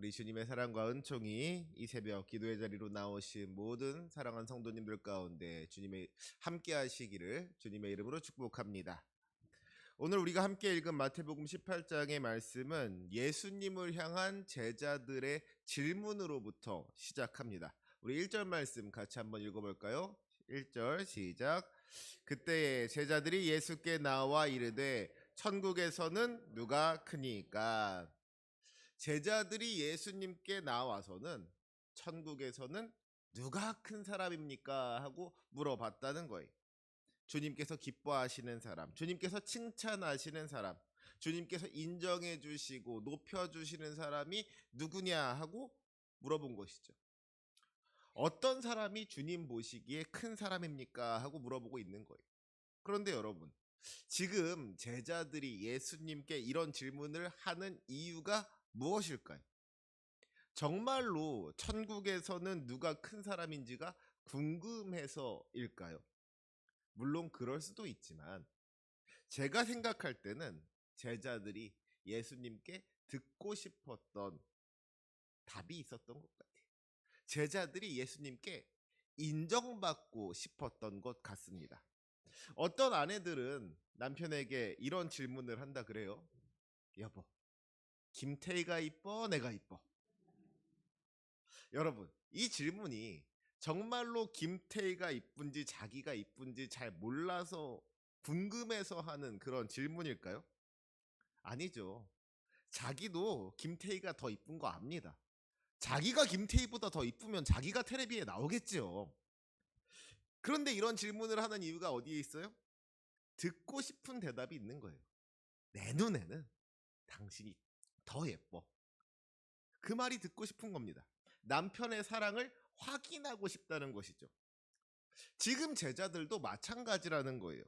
우리 주님의 사랑과 은총이 이 새벽 기도의 자리로 나오신 모든 사랑하는 성도님들 가운데 주님의 함께 하시기를 주님의 이름으로 축복합니다. 오늘 우리가 함께 읽은 마태복음 18장의 말씀은 예수님을 향한 제자들의 질문으로부터 시작합니다. 우리 1절 말씀 같이 한번 읽어볼까요? 1절 시작. 그때에 제자들이 예수께 나와 이르되 천국에서는 누가 크니까? 제자들이 예수님께 나와서는 천국에서는 누가 큰 사람입니까? 하고 물어봤다는 거예요. 주님께서 기뻐하시는 사람, 주님께서 칭찬하시는 사람, 주님께서 인정해 주시고 높여 주시는 사람이 누구냐 하고 물어본 것이죠. 어떤 사람이 주님 보시기에 큰 사람입니까? 하고 물어보고 있는 거예요. 그런데 여러분, 지금 제자들이 예수님께 이런 질문을 하는 이유가 무엇일까요? 정말로 천국에서는 누가 큰 사람인지가 궁금해서일까요? 물론 그럴 수도 있지만 제가 생각할 때는 제자들이 예수님께 듣고 싶었던 답이 있었던 것 같아요. 제자들이 예수님께 인정받고 싶었던 것 같습니다. 어떤 아내들은 남편에게 이런 질문을 한다 그래요. 여보, 김태희가 이뻐, 내가 이뻐? 여러분, 이 질문이 정말로 김태희가 이쁜지 자기가 이쁜지 잘 몰라서 궁금해서 하는 그런 질문일까요? 아니죠. 자기도 김태희가 더 이쁜 거 압니다. 자기가 김태희보다 더 이쁘면 자기가 텔레비에 나오겠지요. 그런데 이런 질문을 하는 이유가 어디에 있어요? 듣고 싶은 대답이 있는 거예요. 내 눈에는 당신이 더 예뻐. 그 말이 듣고 싶은 겁니다. 남편의 사랑을 확인하고 싶다는 것이죠. 지금 제자들도 마찬가지라는 거예요.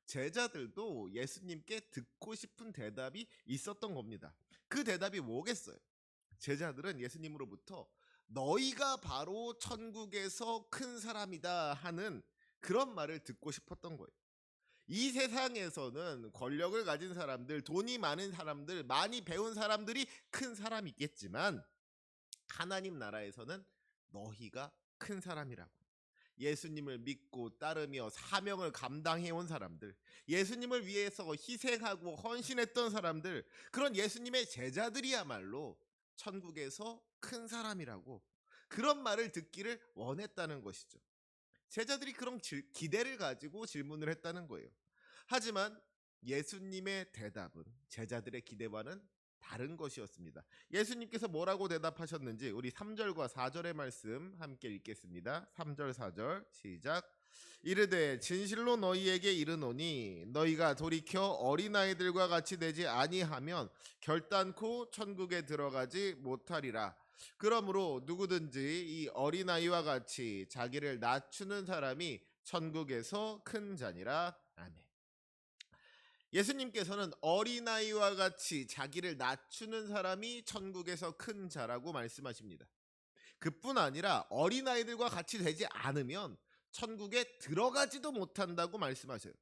제자들도 예수님께 듣고 싶은 대답이 있었던 겁니다. 그 대답이 뭐겠어요? 제자들은 예수님으로부터 너희가 바로 천국에서 큰 사람이다 하는 그런 말을 듣고 싶었던 거예요. 이 세상에서는 권력을 가진 사람들, 돈이 많은 사람들, 많이 배운 사람들이 큰 사람이겠지만 하나님 나라에서는 너희가 큰 사람이라고. 예수님을 믿고 따르며 사명을 감당해 온 사람들, 예수님을 위해서 희생하고 헌신했던 사람들, 그런 예수님의 제자들이야말로 천국에서 큰 사람이라고 그런 말을 듣기를 원했다는 것이죠. 제자들이 그런 기대를 가지고 질문을 했다는 거예요. 하지만 예수님의 대답은 제자들의 기대와는 다른 것이었습니다. 예수님께서 뭐라고 대답하셨는지 우리 3절과 4절의 말씀 함께 읽겠습니다. 3절 4절 시작. 이르되 진실로 너희에게 이르노니 너희가 돌이켜 어린아이들과 같이 되지 아니하면 결단코 천국에 들어가지 못하리라. 그러므로 누구든지 이 어린아이와 같이 자기를 낮추는 사람이 천국에서 큰 자니라. 아멘. 예수님께서는 어린아이와 같이 자기를 낮추는 사람이 천국에서 큰 자라고 말씀하십니다. 그뿐 아니라 어린아이들과 같이 되지 않으면 천국에 들어가지도 못한다고 말씀하셔요.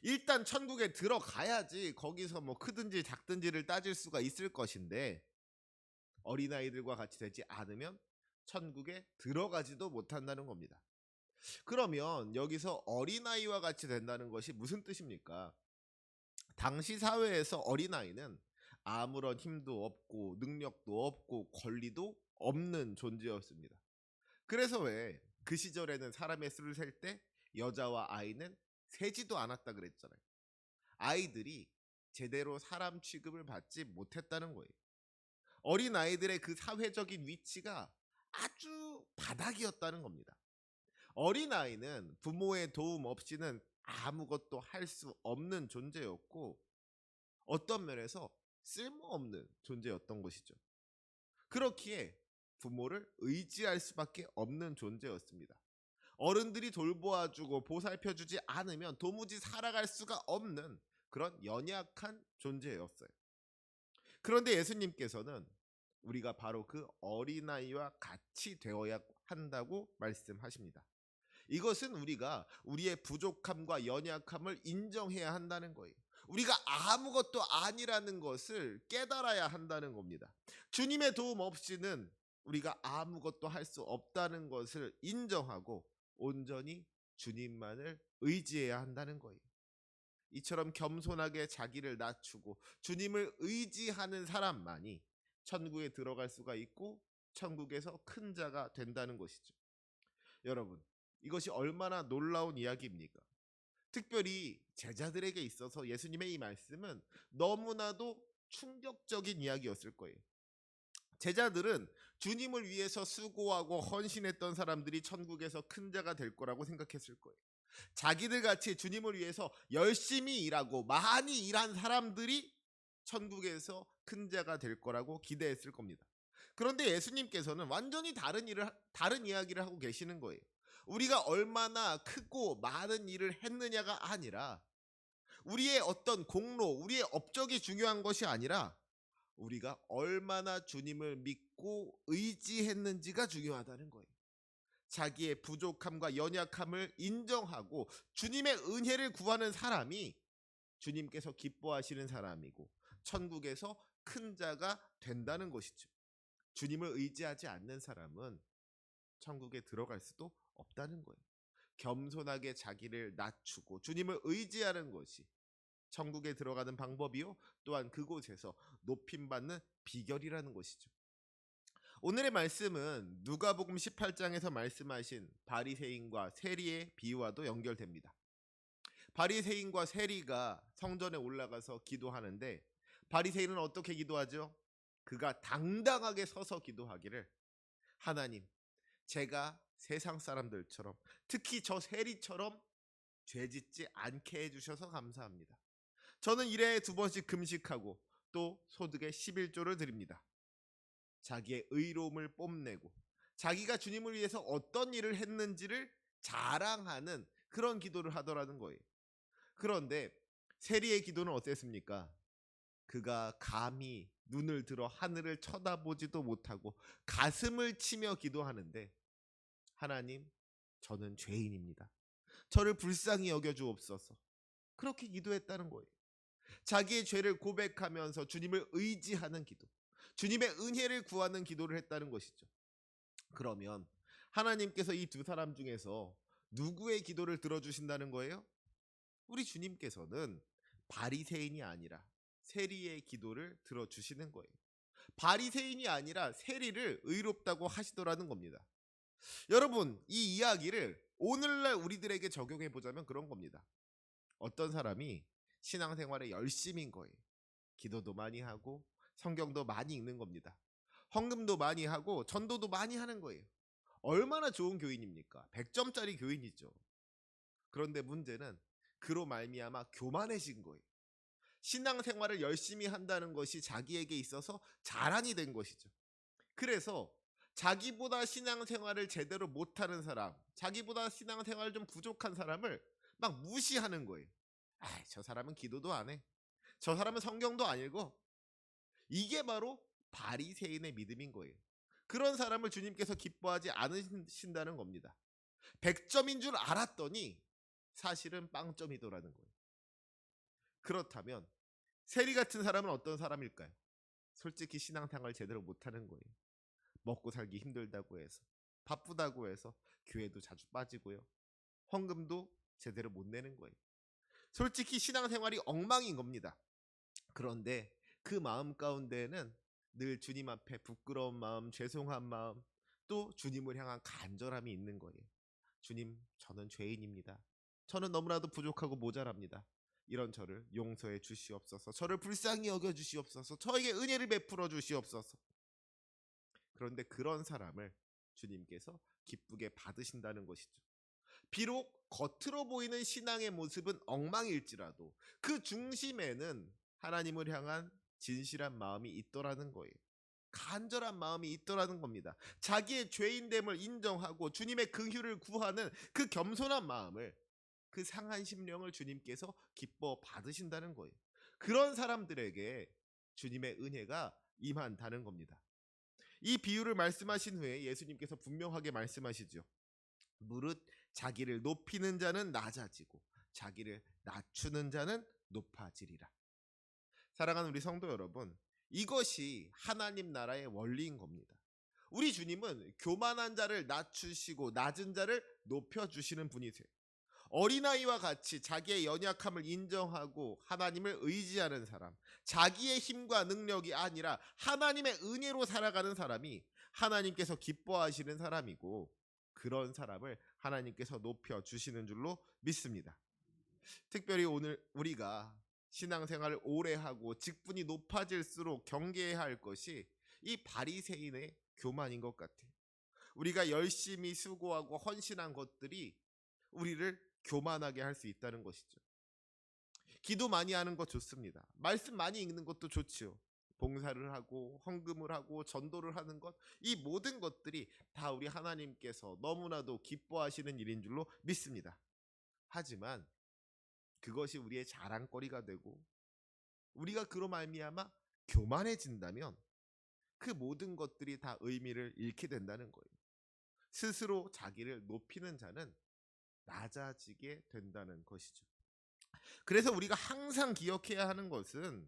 일단 천국에 들어가야지 거기서 뭐 크든지 작든지를 따질 수가 있을 것인데 어린아이들과 같이 되지 않으면 천국에 들어가지도 못한다는 겁니다. 그러면 여기서 어린아이와 같이 된다는 것이 무슨 뜻입니까? 당시 사회에서 어린아이는 아무런 힘도 없고 능력도 없고 권리도 없는 존재였습니다. 그래서 왜 그 시절에는 사람의 수를 셀 때 여자와 아이는 세지도 않았다 그랬잖아요. 아이들이 제대로 사람 취급을 받지 못했다는 거예요. 어린아이들의 그 사회적인 위치가 아주 바닥이었다는 겁니다. 어린아이는 부모의 도움 없이는 아무것도 할 수 없는 존재였고 어떤 면에서 쓸모없는 존재였던 것이죠. 그렇기에 부모를 의지할 수밖에 없는 존재였습니다. 어른들이 돌보아주고 보살펴주지 않으면 도무지 살아갈 수가 없는 그런 연약한 존재였어요. 그런데 예수님께서는 우리가 바로 그 어린아이와 같이 되어야 한다고 말씀하십니다. 이것은 우리가 우리의 부족함과 연약함을 인정해야 한다는 거예요. 우리가 아무것도 아니라는 것을 깨달아야 한다는 겁니다. 주님의 도움 없이는 우리가 아무것도 할 수 없다는 것을 인정하고 온전히 주님만을 의지해야 한다는 거예요. 이처럼 겸손하게 자기를 낮추고 주님을 의지하는 사람만이 천국에 들어갈 수가 있고 천국에서 큰 자가 된다는 것이죠. 여러분, 이것이 얼마나 놀라운 이야기입니까? 특별히 제자들에게 있어서 예수님의 이 말씀은 너무나도 충격적인 이야기였을 거예요. 제자들은 주님을 위해서 수고하고 헌신했던 사람들이 천국에서 큰 자가 될 거라고 생각했을 거예요. 자기들 같이 주님을 위해서 열심히 일하고 많이 일한 사람들이 천국에서 큰 자가 될 거라고 기대했을 겁니다. 그런데 예수님께서는 완전히 다른 이야기를 하고 계시는 거예요. 우리가 얼마나 크고 많은 일을 했느냐가 아니라 우리의 어떤 공로, 우리의 업적이 중요한 것이 아니라 우리가 얼마나 주님을 믿고 의지했는지가 중요하다는 거예요. 자기의 부족함과 연약함을 인정하고 주님의 은혜를 구하는 사람이 주님께서 기뻐하시는 사람이고 천국에서 큰 자가 된다는 것이죠. 주님을 의지하지 않는 사람은 천국에 들어갈 수도 없다는 거예요. 겸손하게 자기를 낮추고 주님을 의지하는 것이 천국에 들어가는 방법이요, 또한 그곳에서 높임받는 비결이라는 것이죠. 오늘의 말씀은 누가복음 18장에서 말씀하신 바리새인과 세리의 비유와도 연결됩니다. 바리새인과 세리가 성전에 올라가서 기도하는데 바리새인은 어떻게 기도하죠? 그가 당당하게 서서 기도하기를, 하나님, 제가 세상 사람들처럼 특히 저 세리처럼 죄짓지 않게 해주셔서 감사합니다. 저는 일에 2번씩 금식하고 또 소득의 11조를 드립니다. 자기의 의로움을 뽐내고 자기가 주님을 위해서 어떤 일을 했는지를 자랑하는 그런 기도를 하더라는 거예요. 그런데 세리의 기도는 어땠습니까? 그가 감히 눈을 들어 하늘을 쳐다보지도 못하고 가슴을 치며 기도하는데, 하나님, 저는 죄인입니다. 저를 불쌍히 여겨주옵소서. 그렇게 기도했다는 거예요. 자기의 죄를 고백하면서 주님을 의지하는 기도, 주님의 은혜를 구하는 기도를 했다는 것이죠. 그러면 하나님께서 이 2사람 중에서 누구의 기도를 들어주신다는 거예요? 우리 주님께서는 바리새인이 아니라 세리의 기도를 들어주시는 거예요. 바리새인이 아니라 세리를 의롭다고 하시더라는 겁니다. 여러분, 이 이야기를 오늘날 우리들에게 적용해 보자면 그런 겁니다. 어떤 사람이 신앙생활에 열심인 거예요. 기도도 많이 하고 성경도 많이 읽는 겁니다. 헌금도 많이 하고 전도도 많이 하는 거예요. 얼마나 좋은 교인입니까? 100점짜리 교인이죠. 그런데 문제는 그로 말미암아 교만해진 거예요. 신앙생활을 열심히 한다는 것이 자기에게 있어서 자랑이 된 것이죠. 그래서 자기보다 신앙생활을 제대로 못하는 사람, 자기보다 신앙생활 좀 부족한 사람을 막 무시하는 거예요. 저 사람은 기도도 안 해. 저 사람은 성경도 안 읽어. 이게 바로 바리새인의 믿음인 거예요. 그런 사람을 주님께서 기뻐하지 않으신다는 겁니다. 100점인 줄 알았더니 사실은 빵점이더라는 거예요. 그렇다면 세리 같은 사람은 어떤 사람일까요? 솔직히 신앙생활 제대로 못하는 거예요. 먹고 살기 힘들다고 해서, 바쁘다고 해서 교회도 자주 빠지고요. 헌금도 제대로 못 내는 거예요. 솔직히 신앙생활이 엉망인 겁니다. 그런데 그 마음 가운데에는 늘 주님 앞에 부끄러운 마음, 죄송한 마음, 또 주님을 향한 간절함이 있는 거예요. 주님, 저는 죄인입니다. 저는 너무나도 부족하고 모자랍니다. 이런 저를 용서해 주시옵소서. 저를 불쌍히 여겨 주시옵소서. 저에게 은혜를 베풀어 주시옵소서. 그런데 그런 사람을 주님께서 기쁘게 받으신다는 것이죠. 비록 겉으로 보이는 신앙의 모습은 엉망일지라도 그 중심에는 하나님을 향한 진실한 마음이 있더라는 거예요. 간절한 마음이 있더라는 겁니다. 자기의 죄인됨을 인정하고 주님의 긍휼을 구하는 그 겸손한 마음을, 그 상한 심령을 주님께서 기뻐 받으신다는 거예요. 그런 사람들에게 주님의 은혜가 임한다는 겁니다. 이 비유를 말씀하신 후에 예수님께서 분명하게 말씀하시죠. 무릇 자기를 높이는 자는 낮아지고 자기를 낮추는 자는 높아지리라. 사랑하는 우리 성도 여러분, 이것이 하나님 나라의 원리인 겁니다. 우리 주님은 교만한 자를 낮추시고 낮은 자를 높여주시는 분이세요. 어린아이와 같이 자기의 연약함을 인정하고 하나님을 의지하는 사람, 자기의 힘과 능력이 아니라 하나님의 은혜로 살아가는 사람이 하나님께서 기뻐하시는 사람이고, 그런 사람을 하나님께서 높여주시는 줄로 믿습니다. 특별히 오늘 우리가 신앙생활을 오래 하고 직분이 높아질수록 경계해야 할 것이 이 바리새인의 교만인 것 같아요. 우리가 열심히 수고하고 헌신한 것들이 우리를 교만하게 할 수 있다는 것이죠. 기도 많이 하는 것 좋습니다. 말씀 많이 읽는 것도 좋지요. 봉사를 하고 헌금을 하고 전도를 하는 것, 이 모든 것들이 다 우리 하나님께서 너무나도 기뻐하시는 일인 줄로 믿습니다. 하지만 그것이 우리의 자랑거리가 되고 우리가 그로 말미암아 교만해진다면 그 모든 것들이 다 의미를 잃게 된다는 거예요. 스스로 자기를 높이는 자는 낮아지게 된다는 것이죠. 그래서 우리가 항상 기억해야 하는 것은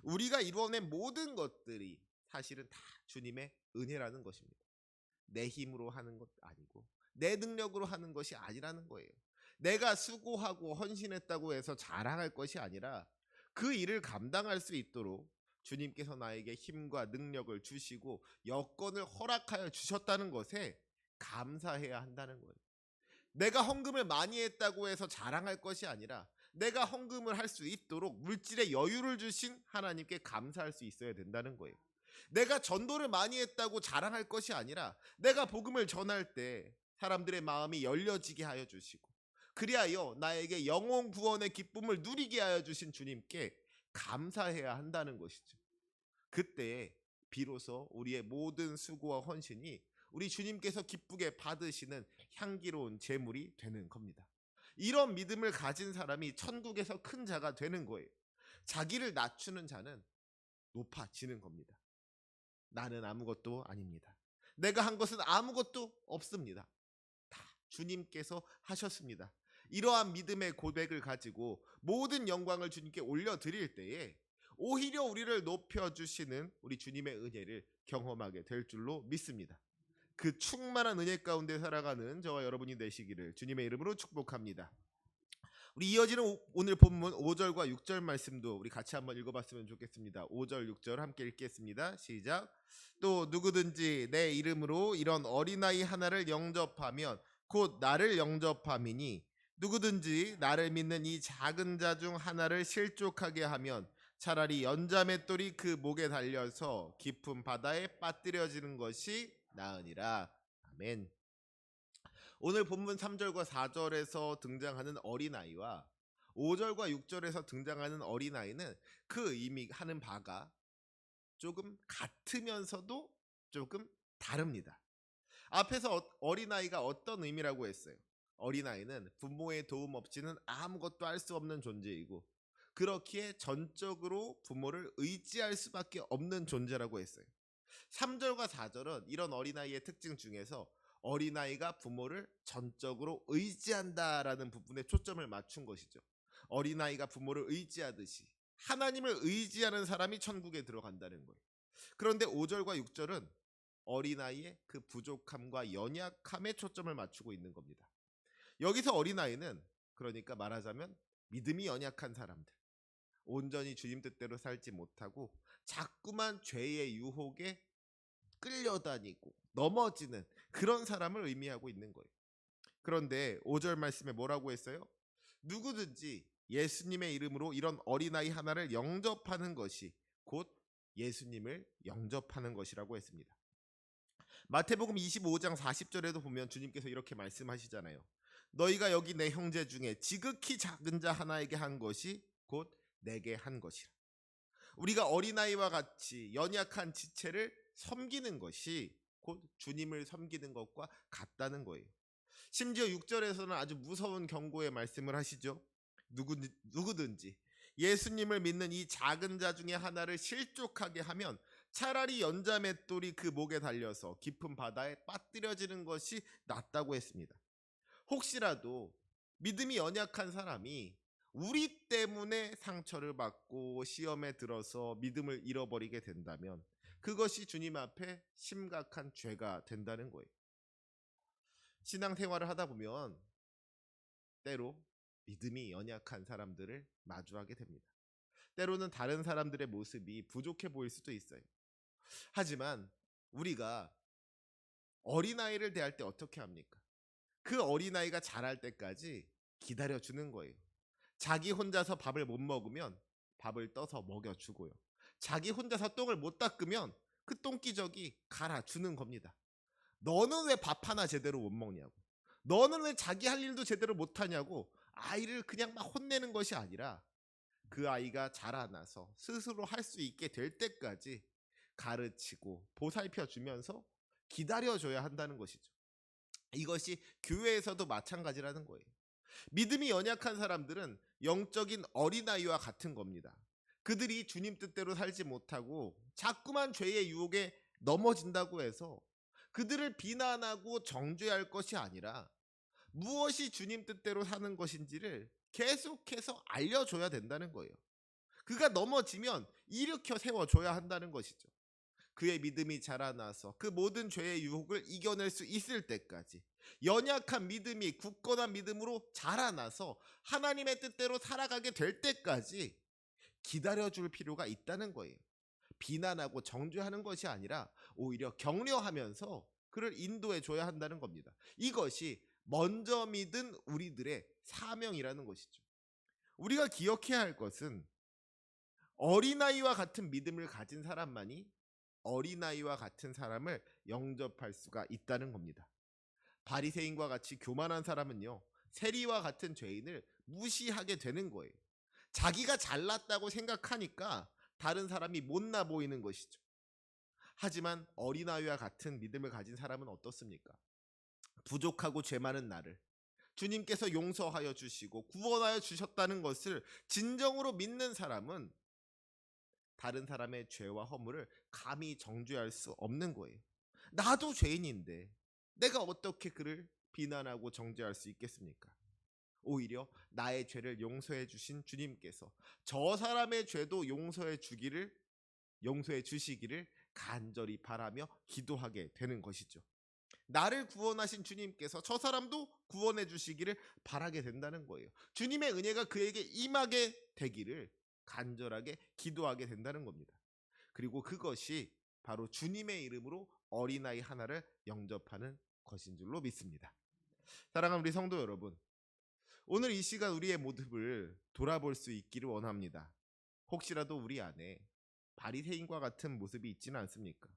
우리가 이루어낸 모든 것들이 사실은 다 주님의 은혜라는 것입니다. 내 힘으로 하는 것 아니고 내 능력으로 하는 것이 아니라는 거예요. 내가 수고하고 헌신했다고 해서 자랑할 것이 아니라 그 일을 감당할 수 있도록 주님께서 나에게 힘과 능력을 주시고 여건을 허락하여 주셨다는 것에 감사해야 한다는 거예요. 내가 헌금을 많이 했다고 해서 자랑할 것이 아니라 내가 헌금을 할 수 있도록 물질의 여유를 주신 하나님께 감사할 수 있어야 된다는 거예요. 내가 전도를 많이 했다고 자랑할 것이 아니라 내가 복음을 전할 때 사람들의 마음이 열려지게 하여 주시고 그리하여 나에게 영혼 구원의 기쁨을 누리게 하여 주신 주님께 감사해야 한다는 것이죠. 그때 비로소 우리의 모든 수고와 헌신이 우리 주님께서 기쁘게 받으시는 향기로운 제물이 되는 겁니다. 이런 믿음을 가진 사람이 천국에서 큰 자가 되는 거예요. 자기를 낮추는 자는 높아지는 겁니다. 나는 아무것도 아닙니다. 내가 한 것은 아무것도 없습니다. 다 주님께서 하셨습니다. 이러한 믿음의 고백을 가지고 모든 영광을 주님께 올려드릴 때에 오히려 우리를 높여주시는 우리 주님의 은혜를 경험하게 될 줄로 믿습니다. 그 충만한 은혜 가운데 살아가는 저와 여러분이 되시기를 주님의 이름으로 축복합니다. 우리 이어지는 오늘 본문 5절과 6절 말씀도 우리 같이 한번 읽어봤으면 좋겠습니다. 5절 6절 함께 읽겠습니다. 시작. 또 누구든지 내 이름으로 이런 어린아이 하나를 영접하면 곧 나를 영접함이니 누구든지 나를 믿는 이 작은 자 중 하나를 실족하게 하면 차라리 연자맷돌이 그 목에 달려서 깊은 바다에 빠뜨려지는 것이 나으니라. 아멘. 오늘 본문 3절과 4절에서 등장하는 어린아이와 5절과 6절에서 등장하는 어린아이는 그 의미하는 바가 조금 같으면서도 조금 다릅니다. 앞에서 어린아이가 어떤 의미라고 했어요? 어린아이는 부모의 도움 없이는 아무것도 할 수 없는 존재이고 그렇기에 전적으로 부모를 의지할 수밖에 없는 존재라고 했어요. 3절과 4절은 이런 어린아이의 특징 중에서 어린아이가 부모를 전적으로 의지한다라는 부분에 초점을 맞춘 것이죠. 어린아이가 부모를 의지하듯이 하나님을 의지하는 사람이 천국에 들어간다는 거예요. 그런데 5절과 6절은 어린아이의 그 부족함과 연약함에 초점을 맞추고 있는 겁니다. 여기서 어린아이는 그러니까 말하자면 믿음이 연약한 사람들, 온전히 주님 뜻대로 살지 못하고 자꾸만 죄의 유혹에 끌려다니고 넘어지는 그런 사람을 의미하고 있는 거예요. 그런데 5절 말씀에 뭐라고 했어요? 누구든지 예수님의 이름으로 이런 어린아이 하나를 영접하는 것이 곧 예수님을 영접하는 것이라고 했습니다. 마태복음 25장 40절에도 보면 주님께서 이렇게 말씀하시잖아요. 너희가 여기 내 형제 중에 지극히 작은 자 하나에게 한 것이 곧 내게 한 것이라. 우리가 어린아이와 같이 연약한 지체를 섬기는 것이 곧 주님을 섬기는 것과 같다는 거예요. 심지어 6절에서는 아주 무서운 경고의 말씀을 하시죠. 누구든지 예수님을 믿는 이 작은 자 중에 하나를 실족하게 하면 차라리 연자맷돌이 그 목에 달려서 깊은 바다에 빠뜨려지는 것이 낫다고 했습니다. 혹시라도 믿음이 연약한 사람이 우리 때문에 상처를 받고 시험에 들어서 믿음을 잃어버리게 된다면 그것이 주님 앞에 심각한 죄가 된다는 거예요. 신앙생활을 하다 보면 때로 믿음이 연약한 사람들을 마주하게 됩니다. 때로는 다른 사람들의 모습이 부족해 보일 수도 있어요. 하지만 우리가 어린아이를 대할 때 어떻게 합니까? 그 어린아이가 자랄 때까지 기다려주는 거예요. 자기 혼자서 밥을 못 먹으면 밥을 떠서 먹여주고요. 자기 혼자서 똥을 못 닦으면 그 똥기저귀 갈아주는 겁니다. 너는 왜 밥 하나 제대로 못 먹냐고. 너는 왜 자기 할 일도 제대로 못하냐고 아이를 그냥 막 혼내는 것이 아니라 그 아이가 자라나서 스스로 할 수 있게 될 때까지 가르치고 보살펴 주면서 기다려줘야 한다는 것이죠. 이것이 교회에서도 마찬가지라는 거예요. 믿음이 연약한 사람들은 영적인 어린아이와 같은 겁니다. 그들이 주님 뜻대로 살지 못하고 자꾸만 죄의 유혹에 넘어진다고 해서 그들을 비난하고 정죄할 것이 아니라 무엇이 주님 뜻대로 사는 것인지를 계속해서 알려줘야 된다는 거예요. 그가 넘어지면 일으켜 세워줘야 한다는 것이죠. 그의 믿음이 자라나서 그 모든 죄의 유혹을 이겨낼 수 있을 때까지 연약한 믿음이 굳건한 믿음으로 자라나서 하나님의 뜻대로 살아가게 될 때까지 기다려줄 필요가 있다는 거예요. 비난하고 정죄하는 것이 아니라 오히려 격려하면서 그를 인도해 줘야 한다는 겁니다. 이것이 먼저 믿은 우리들의 사명이라는 것이죠. 우리가 기억해야 할 것은 어린아이와 같은 믿음을 가진 사람만이 어린아이와 같은 사람을 영접할 수가 있다는 겁니다. 바리새인과 같이 교만한 사람은요, 세리와 같은 죄인을 무시하게 되는 거예요. 자기가 잘났다고 생각하니까 다른 사람이 못나 보이는 것이죠. 하지만 어린아이와 같은 믿음을 가진 사람은 어떻습니까? 부족하고 죄 많은 나를 주님께서 용서하여 주시고 구원하여 주셨다는 것을 진정으로 믿는 사람은 다른 사람의 죄와 허물을 감히 정죄할 수 없는 거예요. 나도 죄인인데 내가 어떻게 그를 비난하고 정죄할 수 있겠습니까? 오히려 나의 죄를 용서해 주신 주님께서 저 사람의 죄도 용서해 주시기를 간절히 바라며 기도하게 되는 것이죠. 나를 구원하신 주님께서 저 사람도 구원해 주시기를 바라게 된다는 거예요. 주님의 은혜가 그에게 임하게 되기를 간절하게 기도하게 된다는 겁니다. 그리고 그것이 바로 주님의 이름으로 어린아이 하나를 영접하는 것인 줄로 믿습니다. 사랑하는 우리 성도 여러분, 오늘 이 시간 우리의 모습을 돌아볼 수 있기를 원합니다. 혹시라도 우리 안에 바리새인과 같은 모습이 있지는 않습니까?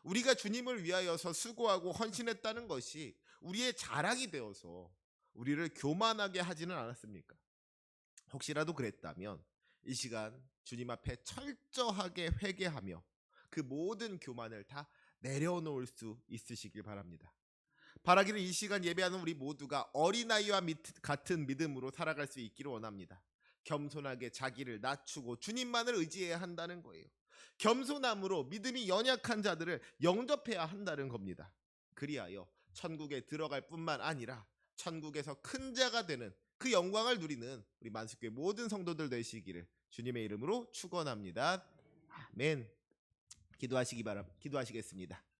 우리가 주님을 위하여서 수고하고 헌신했다는 것이 우리의 자랑이 되어서 우리를 교만하게 하지는 않았습니까? 혹시라도 그랬다면 이 시간 주님 앞에 철저하게 회개하며 그 모든 교만을 다 내려놓을 수 있으시길 바랍니다. 바라기를 이 시간 예배하는 우리 모두가 어린아이와 같은 믿음으로 살아갈 수 있기를 원합니다. 겸손하게 자기를 낮추고 주님만을 의지해야 한다는 거예요. 겸손함으로 믿음이 연약한 자들을 영접해야 한다는 겁니다. 그리하여 천국에 들어갈 뿐만 아니라 천국에서 큰 자가 되는 그 영광을 누리는 우리 만습교회 모든 성도들 되시기를 주님의 이름으로 축원합니다. 아멘. 기도하시겠습니다.